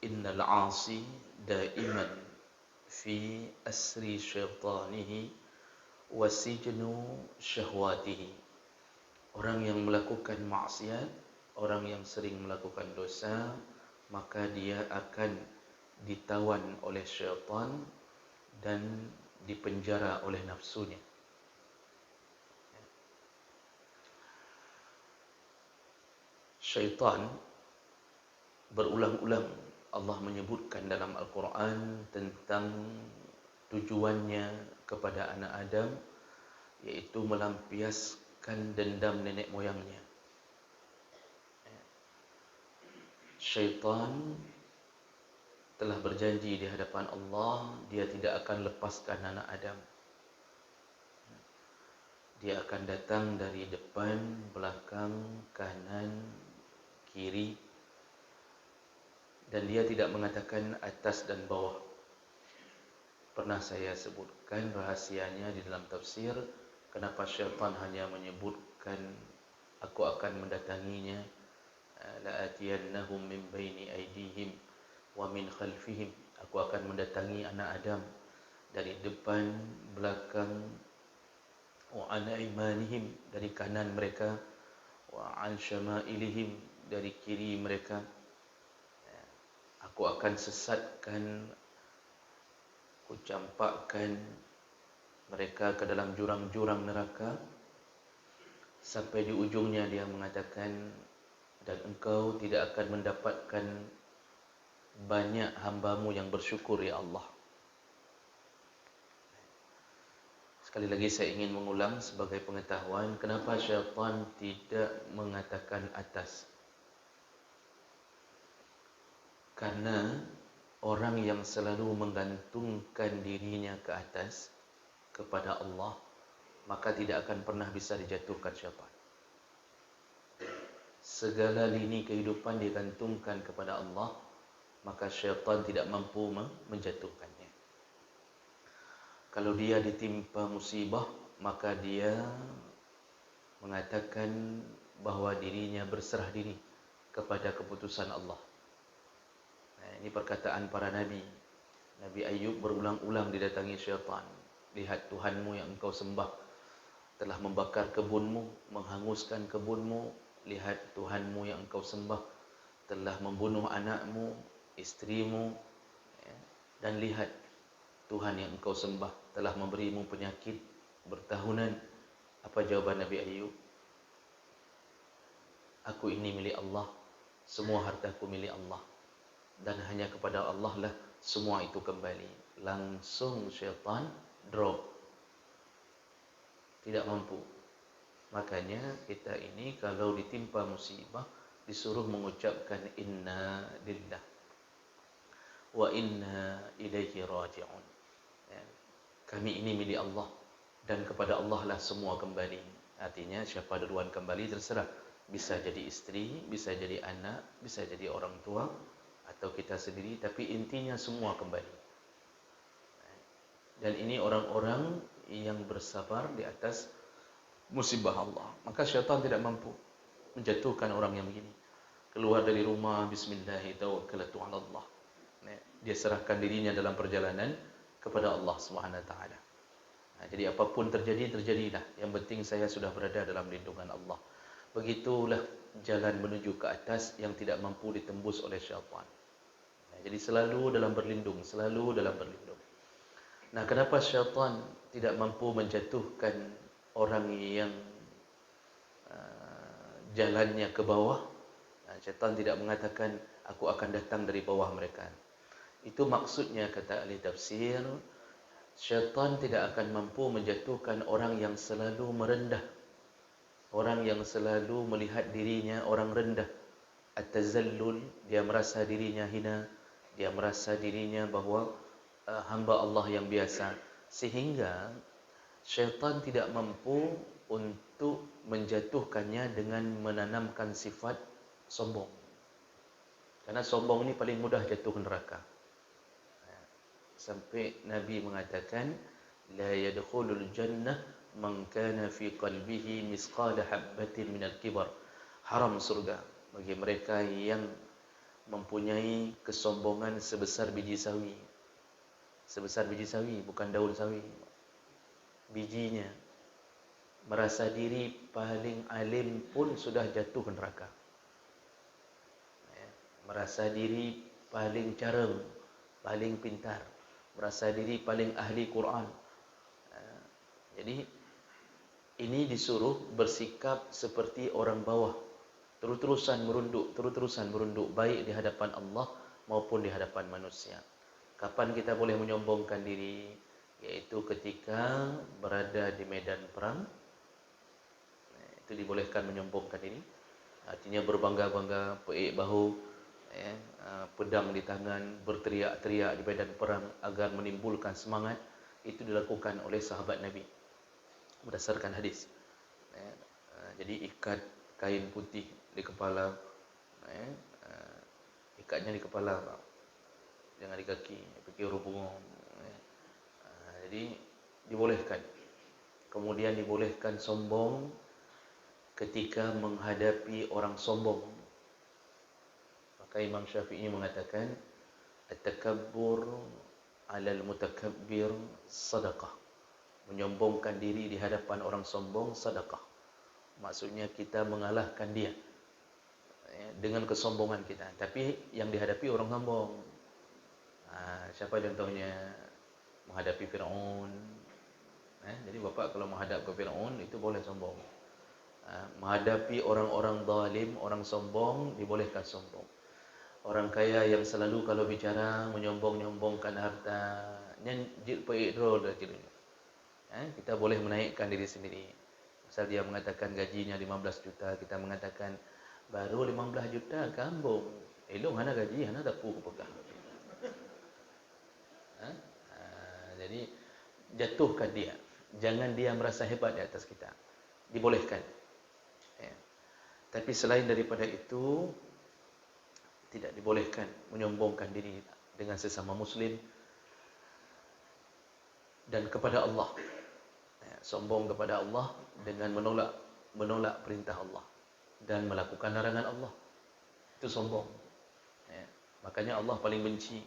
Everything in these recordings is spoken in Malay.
innal 'asi daiman fi asri syaitanihi wa sijnu syahwatihi. Orang yang melakukan maksiat, orang yang sering melakukan dosa, maka dia akan ditawan oleh syaitan dan dipenjara oleh nafsunya. Syaitan berulang-ulang Allah menyebutkan dalam Al-Quran tentang tujuannya kepada anak Adam, yaitu melampiaskan dendam nenek moyangnya. Syaitan telah berjanji di hadapan Allah, dia tidak akan lepaskan anak Adam. Dia akan datang dari depan, belakang, kanan, kiri, dan dia tidak mengatakan atas dan bawah. Pernah saya sebutkan rahasianya di dalam tafsir, kenapa syaitan hanya menyebutkan aku akan mendatanginya, la'atiyannahum min baini aydihim wa min khalfihim. Aku akan mendatangi anak Adam dari depan, belakang, wa an aymanihim, dari kanan mereka, wa an syama'ilihim, dari kiri mereka. Aku akan sesatkan, aku campakkan mereka ke dalam jurang-jurang neraka. Sampai di ujungnya dia mengatakan, dan engkau tidak akan mendapatkan banyak hambamu yang bersyukur, ya Allah. Sekali lagi saya ingin mengulang sebagai pengetahuan, kenapa syaitan tidak mengatakan atas? Karena orang yang selalu menggantungkan dirinya ke atas, kepada Allah, maka tidak akan pernah bisa dijatuhkan syaitan. Segala lini kehidupan digantungkan kepada Allah, maka syaitan tidak mampu menjatuhkannya. Kalau dia ditimpa musibah, maka dia mengatakan bahawa dirinya berserah diri kepada keputusan Allah. Ini perkataan para Nabi. Nabi Ayub berulang-ulang didatangi syaitan. Lihat Tuhanmu yang engkau sembah telah membakar kebunmu, menghanguskan kebunmu. Lihat Tuhanmu yang engkau sembah telah membunuh anakmu, istrimu. Dan lihat Tuhan yang engkau sembah telah memberimu penyakit bertahunan. Apa jawaban Nabi Ayub? Aku ini milik Allah, semua hartaku milik Allah, dan hanya kepada Allah lah semua itu kembali. Langsung syaitan drop, tidak mampu. Makanya kita ini kalau ditimpa musibah disuruh mengucapkan inna lillah wa inna ilaihi raji'un. Kami ini milik Allah dan kepada Allah lah semua kembali. Artinya siapa duluan kembali terserah. Bisa jadi istri, bisa jadi anak, bisa jadi orang tua, atau kita sendiri, tapi intinya semua kembali. Dan ini orang-orang yang bersabar di atas musibah Allah. Maka syaitan tidak mampu menjatuhkan orang yang begini. Keluar dari rumah, bismillahirrahmanirrahim, tawakkaltu 'ala Allah. Dia serahkan dirinya dalam perjalanan kepada Allah SWT. Jadi apapun terjadi, terjadilah. Yang penting saya sudah berada dalam lindungan Allah. Begitulah jalan menuju ke atas yang tidak mampu ditembus oleh syaitan. Jadi selalu dalam berlindung, selalu dalam berlindung. Nah, kenapa syaitan tidak mampu menjatuhkan orang yang jalannya ke bawah? Syaitan tidak mengatakan, aku akan datang dari bawah mereka. Itu maksudnya, kata ahli tafsir, syaitan tidak akan mampu menjatuhkan orang yang selalu merendah, orang yang selalu melihat dirinya orang rendah. At-tazallul, dia merasa dirinya hina, dia merasa dirinya bahawa hamba Allah yang biasa, sehingga syaitan tidak mampu untuk menjatuhkannya dengan menanamkan sifat sombong. Karena sombong ini paling mudah jatuh ke neraka. Sampai Nabi mengatakan, la yadkhulul jannah man kana fi qalbihi misqala habbatin minal kibar. Haram surga bagi mereka yang mempunyai kesombongan sebesar biji sawi. Sebesar biji sawi, bukan daun sawi. Bijinya. Merasa diri paling alim pun sudah jatuh ke neraka. Merasa diri paling carem, paling pintar. Merasa diri paling ahli Quran. Jadi, ini disuruh bersikap seperti orang bawah. Terus-terusan merunduk, baik di hadapan Allah maupun di hadapan manusia. Kapan kita boleh menyombongkan diri? Yaitu ketika berada di medan perang. Itu dibolehkan menyombongkan diri. Artinya berbangga-bangga, peik bahu, pedang di tangan, berteriak-teriak di medan perang agar menimbulkan semangat. Itu dilakukan oleh sahabat Nabi berdasarkan hadis. Jadi ikat kain putih di kepala, ikatnya di kepala, jangan di kaki, pakai hubungan. Jadi dibolehkan. Kemudian dibolehkan sombong ketika menghadapi orang sombong. Maka Imam Syafi'i mengatakan, at-takabbur 'alal mutakabbir sadaqah. Menyombongkan diri di hadapan orang sombong sedekah. Maksudnya kita mengalahkan dia dengan kesombongan kita. Tapi yang dihadapi orang sombong. Siapa contohnya? Menghadapi Fir'aun. Jadi bapak kalau menghadap ke Fir'aun itu boleh sombong. Menghadapi orang-orang zalim, orang sombong, dibolehkan sombong. Orang kaya yang selalu kalau bicara menyombong-nyombongkan harta, nyanjit peidrol dah kira. Kita boleh menaikkan diri sendiri. Misal dia mengatakan gajinya 15 juta, kita mengatakan baru 15 juta kambung. Elok mana gaji, mana tapu ke pegang. Jadi jatuhkan dia. Jangan dia merasa hebat di atas kita. Dibolehkan. Tapi selain daripada itu, tidak dibolehkan menyombongkan diri dengan sesama muslim dan kepada Allah. Sombong kepada Allah dengan menolak perintah Allah dan melakukan larangan Allah. Itu sombong. Makanya Allah paling benci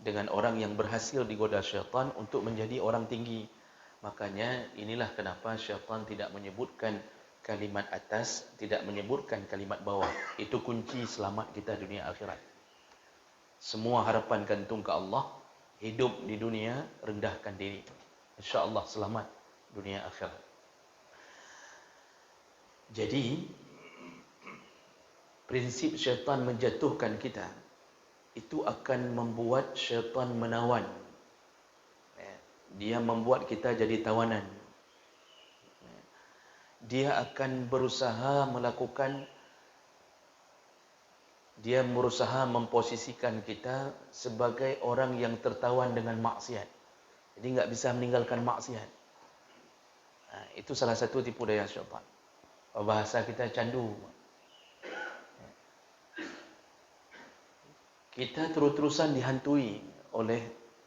dengan orang yang berhasil digoda syaitan untuk menjadi orang tinggi. Makanya inilah kenapa syaitan tidak menyebutkan kalimat atas, tidak menyebutkan kalimat bawah. Itu kunci selamat kita dunia akhirat. Semua harapan gantung ke Allah. Hidup di dunia, rendahkan diri. InsyaAllah selamat dunia akhirat. Jadi, prinsip syaitan menjatuhkan kita itu akan membuat syaitan menawan. Dia membuat kita jadi tawanan. Dia akan berusaha memposisikan kita sebagai orang yang tertawan dengan maksiat. Jadi enggak bisa meninggalkan maksiat. Itu salah satu tipu daya syaitan. Bahasa kita candu. Kita terus-terusan dihantui oleh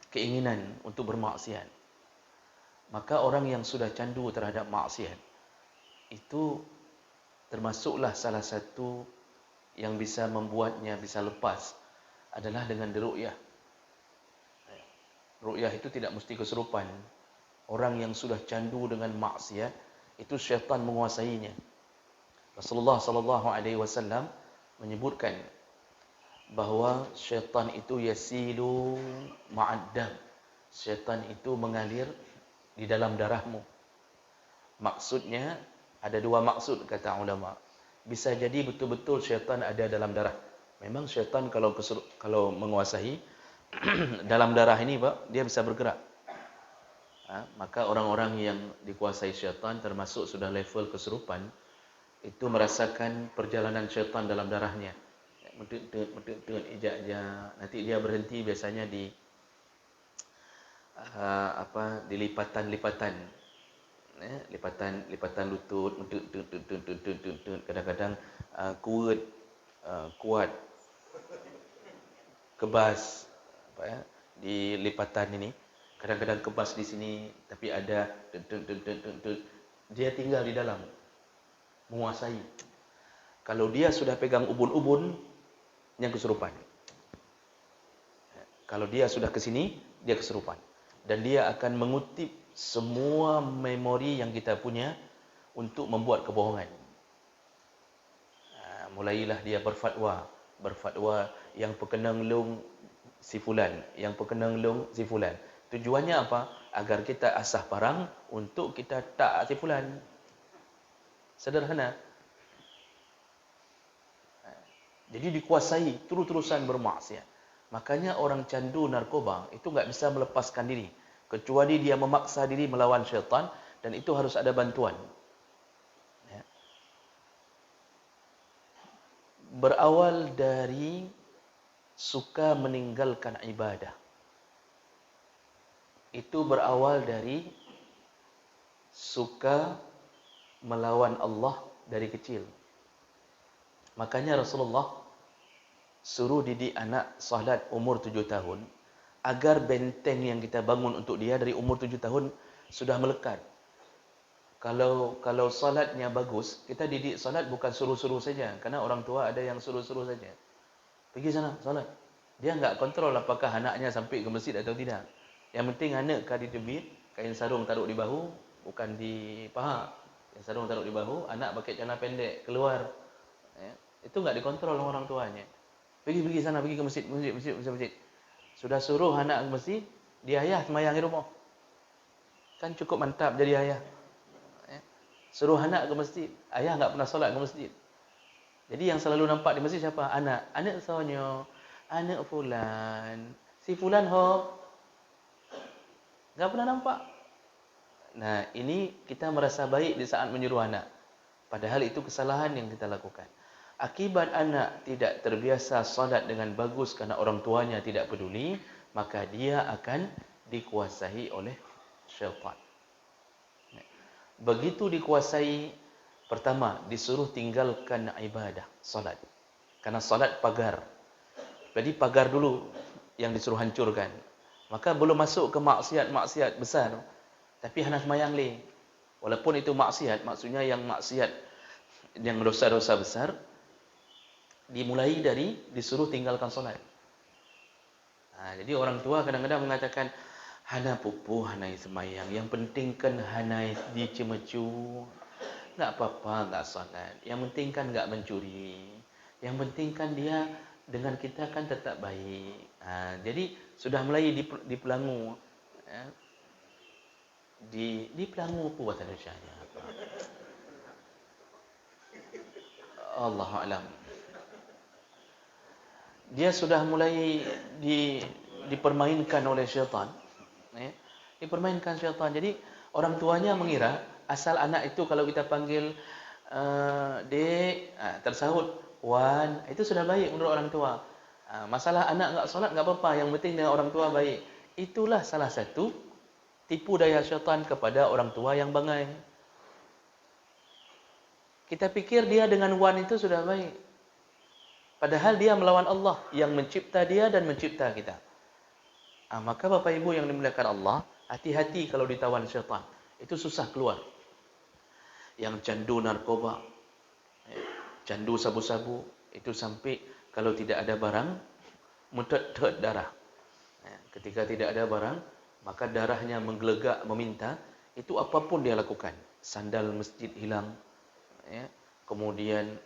keinginan untuk bermaksiat. Maka orang yang sudah candu terhadap maksiat, itu termasuklah salah satu yang bisa membuatnya bisa lepas adalah dengan diru'yah. Ru'yah itu tidak mesti kesurupan. Orang yang sudah candu dengan maksiat, itu syaitan menguasainya. Rasulullah SAW menyebutkan bahawa syaitan itu yasilu ma'addam. Syaitan itu mengalir di dalam darahmu. Maksudnya, ada dua maksud kata ulama. Bisa jadi betul-betul syaitan ada dalam darah. Memang syaitan kalau menguasai dalam darah ini, Pak, dia bisa bergerak. Maka orang-orang yang dikuasai syaitan termasuk sudah level kesurupan, itu merasakan perjalanan syaitan dalam darahnya. Ijak-ijak. Nanti dia berhenti biasanya di lipatan-lipatan. Lipatan lutut, kadang-kadang kuat, kebas, di lipatan ini. Kadang-kadang kebas di sini, tapi ada dia tinggal di dalam, menguasai. Kalau dia sudah pegang ubun-ubun, yang kesurupan. Kalau dia sudah ke sini, dia kesurupan. Dan dia akan mengutip semua memori yang kita punya untuk membuat kebohongan. Mulailah dia berfatwa yang perkenang long si fulan, yang perkenang long si fulan. Tujuannya apa? Agar kita asah parang untuk kita tak si fulan. Sederhana. Jadi dikuasai terus-terusan bermaksiat. Makanya orang candu narkoba itu enggak bisa melepaskan diri kecuali dia memaksa diri melawan syaitan, dan itu harus ada bantuan. Ya. Berawal dari suka meninggalkan ibadah. Itu berawal dari suka melawan Allah dari kecil. Makanya Rasulullah suruh didik anak salat umur 7 tahun agar benteng yang kita bangun untuk dia dari umur 7 tahun sudah melekat. Kalau salatnya bagus, kita didik salat bukan suruh-suruh saja, karena orang tua ada yang suruh-suruh saja. Pergi sana salat. Dia enggak kontrol apakah anaknya sampai ke masjid atau tidak. Yang penting anak kadi tebit, kain sarung taruh di bahu, bukan di paha. Kain sarung taruh di bahu, anak pakai celana pendek keluar. Ya. Itu enggak dikontrol oleh orang tuanya. Pergi sana, pergi ke masjid. Sudah suruh anak ke masjid, dia ayah sembahyang di rumah. Kan cukup mantap jadi ayah. Ya. Suruh anak ke masjid, ayah enggak pernah solat ke masjid. Jadi yang selalu nampak di masjid siapa? Anak. Anak sonyo, anak fulan. Si fulan ho. Enggak pernah nampak. Nah, ini kita merasa baik di saat menyuruh anak. Padahal itu kesalahan yang kita lakukan. Akibat anak tidak terbiasa salat dengan bagus karena orang tuanya tidak peduli, maka dia akan dikuasai oleh syaitan. Begitu dikuasai, pertama disuruh tinggalkan ibadah, salat. Karena salat pagar. Jadi pagar dulu yang disuruh hancurkan. Maka belum masuk ke maksiat-maksiat besar, tapi hanya sembahyang le. Walaupun itu maksiat, maksudnya yang maksiat yang dosa-dosa besar, dimulai dari disuruh tinggalkan solat. Jadi orang tua kadang-kadang mengatakan, hana pupuh, hana sembahyang. Yang penting kan hana dicemecu. Enggak apa-apa, enggak solat. Yang penting kan enggak mencuri. Yang penting kan dia dengan kita kan tetap baik. Jadi sudah mulai dipelangu. Dipelangu apa bahasa Indonesia-nya? Allahu a'lam. Dia sudah mulai dipermainkan oleh syaitan. Dipermainkan syaitan. Jadi orang tuanya mengira asal anak itu kalau kita panggil dek, tersahut wan, itu sudah baik menurut orang tua. Masalah anak enggak solat enggak apa-apa, yang penting dengan orang tua baik. Itulah salah satu tipu daya syaitan kepada orang tua yang bangai. Kita pikir dia dengan wan itu sudah baik. Padahal dia melawan Allah yang mencipta dia dan mencipta kita. Maka Bapak Ibu yang dimuliakan Allah, hati-hati kalau ditawan syaitan. Itu susah keluar. Yang candu narkoba, candu sabu-sabu, itu sampai kalau tidak ada barang, mutet-tet darah. Ketika tidak ada barang, maka darahnya menggelegak meminta, itu apapun dia lakukan. Sandal masjid hilang, kemudian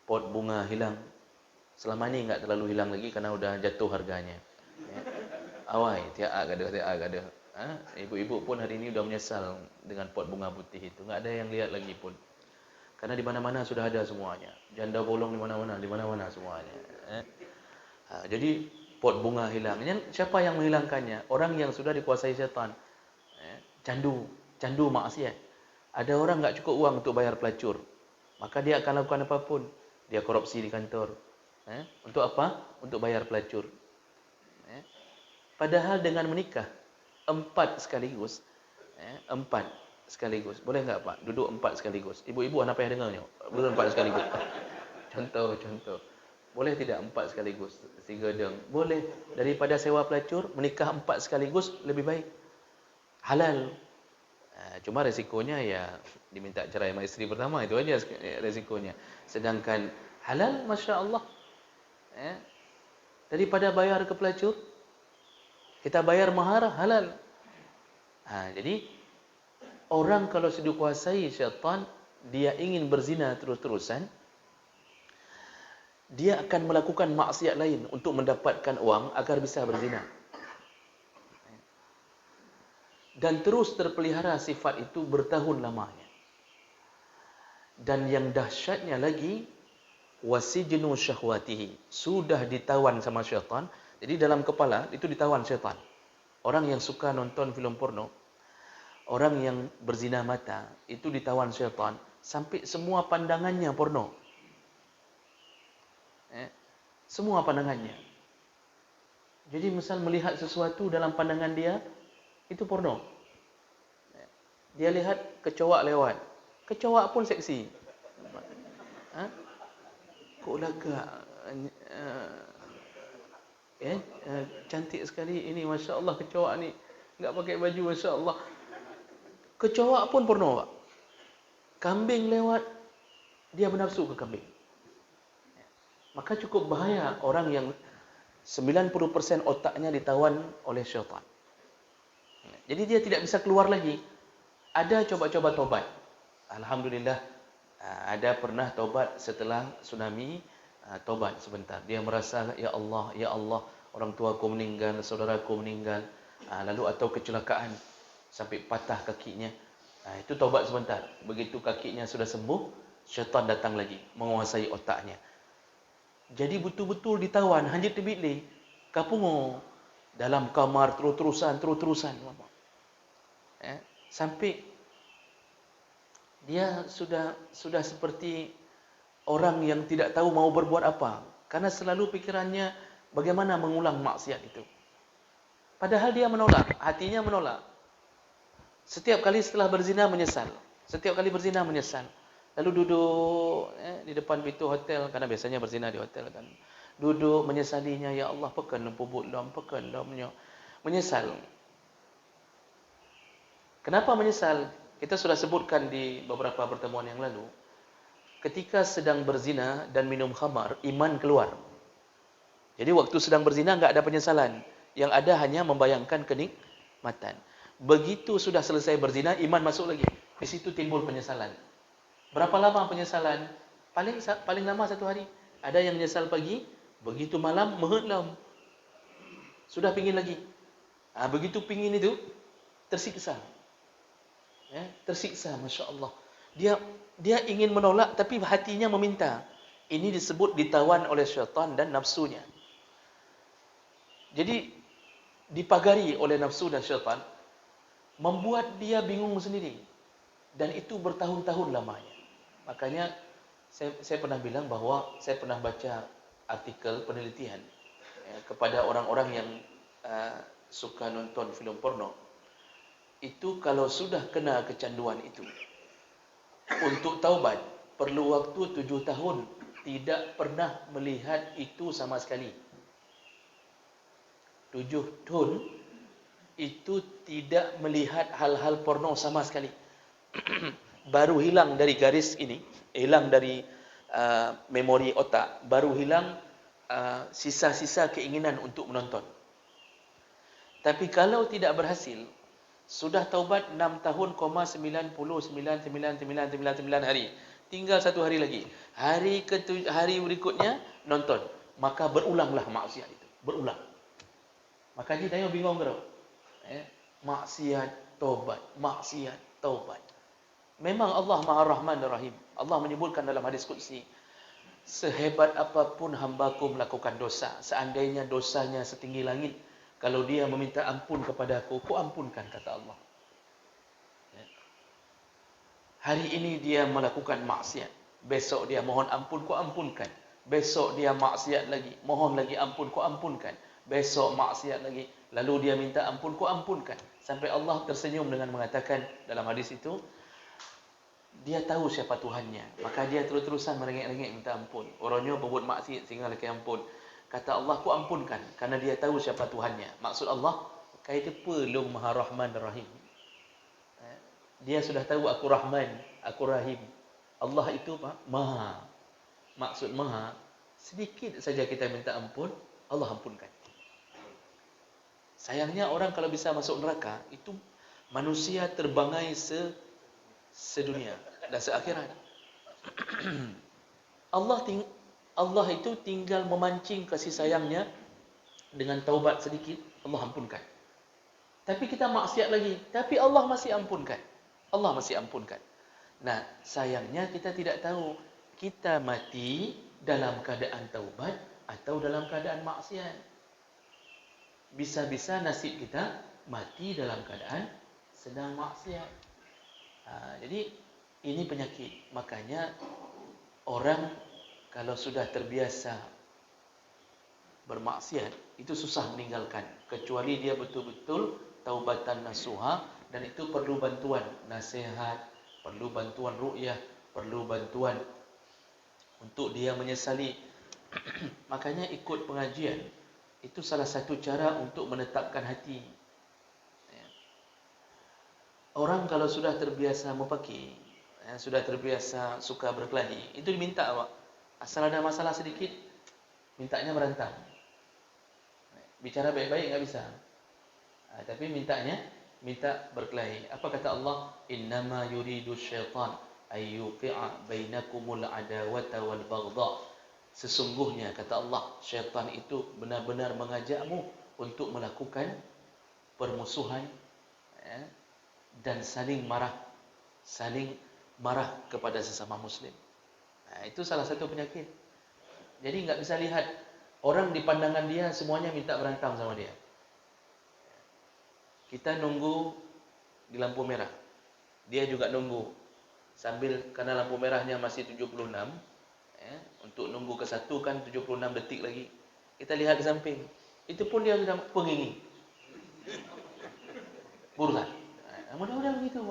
pot bunga hilang. Selama ini enggak terlalu hilang lagi karena sudah jatuh harganya. Awai, tiak ada. Ibu-ibu pun hari ini sudah menyesal dengan pot bunga putih itu. Enggak ada yang lihat lagi pun. Karena di mana-mana sudah ada semuanya. Janda bolong di mana-mana semuanya. Jadi pot bunga hilang. Siapa yang menghilangkannya? Orang yang sudah dikuasai syaitan. Candu maksiat. Ada orang enggak cukup uang untuk bayar pelacur. Maka dia akan lakukan apapun. Dia korupsi di kantor. Untuk apa? Untuk bayar pelacur. Padahal dengan menikah 4 sekaligus. 4 sekaligus. Boleh enggak Pak? Duduk 4 sekaligus. Ibu-ibu anak payah dengarnya. Boleh 4 sekaligus. Contoh. Boleh tidak 4 sekaligus? 3 deng. Boleh. Daripada sewa pelacur, menikah 4 sekaligus lebih baik. Halal. Cuma resikonya ya diminta cerai sama isteri pertama, itu aja resikonya. Sedangkan halal, Masya Allah. Daripada bayar ke pelacur, Kita bayar mahar halal. Jadi orang kalau sudah kuasai syaitan, dia ingin berzina terus-terusan, dia akan melakukan maksiat lain untuk mendapatkan uang agar bisa berzina. Dan terus terpelihara sifat itu bertahun lamanya. Dan yang dahsyatnya lagi, wasijnu syahwatihi, sudah ditawan sama syaitan. Jadi dalam kepala itu ditawan syaitan. Orang yang suka nonton filem porno, orang yang berzina mata, itu ditawan syaitan sampai semua pandangannya porno. Semua pandangannya. Jadi misal melihat sesuatu dalam pandangan dia, itu porno. Dia lihat kecoak lewat. Kecoak pun seksi. Kok lagak cantik sekali ini, Masya Allah kecoak ni. Enggak pakai baju, Masya Allah. Kecoak pun porno, Pak. Kambing lewat, dia bernafsu ke kambing. Maka cukup bahaya orang yang 90% otaknya ditawan oleh syaitan. Jadi dia tidak bisa keluar lagi. Ada coba-coba tobat. Alhamdulillah, ada pernah tobat setelah tsunami, tobat sebentar. Dia merasa, ya Allah, orang tuaku meninggal, saudaraku meninggal, lalu atau kecelakaan sampai patah kakinya. Itu tobat sebentar. Begitu kakinya sudah sembuh, syaitan datang lagi, menguasai otaknya. Jadi betul-betul ditawan, hanya terbilik, kapungo dalam kamar terus-terusan. Sampai dia sudah seperti orang yang tidak tahu mau berbuat apa, karena selalu pikirannya bagaimana mengulang maksiat itu. Padahal dia menolak, hatinya menolak. Setiap kali setelah berzina menyesal. Lalu duduk di depan pintu hotel, karena biasanya berzina di hotel kan. Duduk menyesalinya, ya Allah pekan pubut lam, menyesal. Kenapa menyesal? Kita sudah sebutkan di beberapa pertemuan yang lalu. Ketika sedang berzina dan minum khamar, iman keluar. Jadi waktu sedang berzina enggak ada penyesalan. Yang ada hanya membayangkan kenikmatan. Begitu sudah selesai berzina, iman masuk lagi. Di situ timbul penyesalan. Berapa lama penyesalan? Paling lama 1 hari. Ada yang menyesal pagi, begitu malam menghelam. Sudah pingin lagi. Begitu pingin itu tersiksa. Tersiksa, Masya Allah. Dia ingin menolak tapi hatinya meminta. Ini disebut ditawan oleh syaitan dan nafsunya. Jadi dipagari oleh nafsu dan syaitan, membuat dia bingung sendiri. Dan itu bertahun-tahun lamanya. Makanya saya pernah bilang bahwa saya pernah baca artikel penelitian kepada orang-orang yang suka nonton filem porno. Itu kalau sudah kena kecanduan itu, untuk taubat perlu waktu 7 tahun, tidak pernah melihat itu sama sekali. 7 tahun itu tidak melihat hal-hal porno sama sekali. Baru hilang dari garis ini, hilang dari memori otak, baru hilang sisa-sisa keinginan untuk menonton. Tapi kalau tidak berhasil, sudah taubat 6 tahun, 99,99999 hari. Tinggal 1 hari lagi. Hari berikutnya nonton. Maka berulanglah maksiat itu. Berulang. Maka dia tanya bingung ke? Maksiat, taubat. Memang Allah Maha Rahman dan Rahim. Allah menyebutkan dalam hadis qudsi, sehebat apapun hambaku melakukan dosa, seandainya dosanya setinggi langit, kalau dia meminta ampun kepada aku ampunkan, kata Allah. Hari ini dia melakukan maksiat, besok dia mohon ampun, ampunkan. Besok dia maksiat lagi, mohon lagi ampun, ampunkan. Besok maksiat lagi, lalu dia minta ampun, ampunkan. Sampai Allah tersenyum dengan mengatakan dalam hadis itu, dia tahu siapa Tuhannya, maka dia terus-terusan merengek-rengek minta ampun. Orangnya berbuat maksiat sehingga lagi ampun. Kata Allah, ku ampunkan, karena dia tahu siapa Tuhannya. Maksud Allah, kait pelung Maha Rahman dan Rahim. Dia sudah tahu aku Rahman, aku Rahim. Allah itu Maha. Maksud Maha, sedikit saja kita minta ampun, Allah ampunkan. Sayangnya orang kalau bisa masuk neraka, itu manusia terbangai sedunia dan seakhirat. Allah Allah itu tinggal memancing kasih sayangnya dengan taubat sedikit, Allah ampunkan. Tapi kita maksiat lagi, tapi Allah masih ampunkan. Allah masih ampunkan. Nah, sayangnya kita tidak tahu kita mati dalam keadaan taubat atau dalam keadaan maksiat. Bisa-bisa nasib kita mati dalam keadaan sedang maksiat. Jadi ini penyakit. Makanya orang kalau sudah terbiasa bermaksiat, itu susah meninggalkan. Kecuali dia betul-betul taubatan nasuha, dan itu perlu bantuan nasihat, perlu bantuan ru'yah, perlu bantuan untuk dia menyesali. Makanya ikut pengajian, itu salah satu cara untuk menetapkan hati. Orang kalau sudah terbiasa mempaki, sudah terbiasa suka berkelahi, itu diminta awak. Asal ada masalah sedikit, mintanya berantem. Bicara baik-baik nggak bisa. Tapi minta berkelahi. Apa kata Allah? Innama yuridu syaitan ayyuqi'a bainakumul adawata wal baghdha. Sesungguhnya kata Allah, syaitan itu benar-benar mengajakmu untuk melakukan permusuhan, dan saling marah kepada sesama muslim. Itu salah satu penyakit. Jadi nggak bisa lihat orang di pandangan dia semuanya minta berantem sama dia. Kita nunggu di lampu merah, dia juga nunggu sambil, karena lampu merahnya masih 76, untuk nunggu ke satu kan 76 detik lagi. Kita lihat di samping, itu pun dia sudah pengingin buruan. Mudah-mudahan begitu.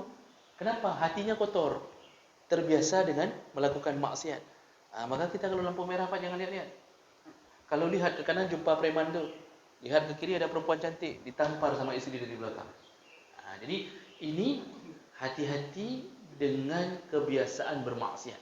Kenapa? Hatinya kotor, terbiasa dengan melakukan maksiat. Maka kita kalau lampu merah Pak, jangan lihat-lihat. Kalau lihat ke kanan jumpa preman tu, lihat ke kiri ada perempuan cantik, ditampar sama istri dari belakang. Jadi ini hati-hati dengan kebiasaan bermaksiat.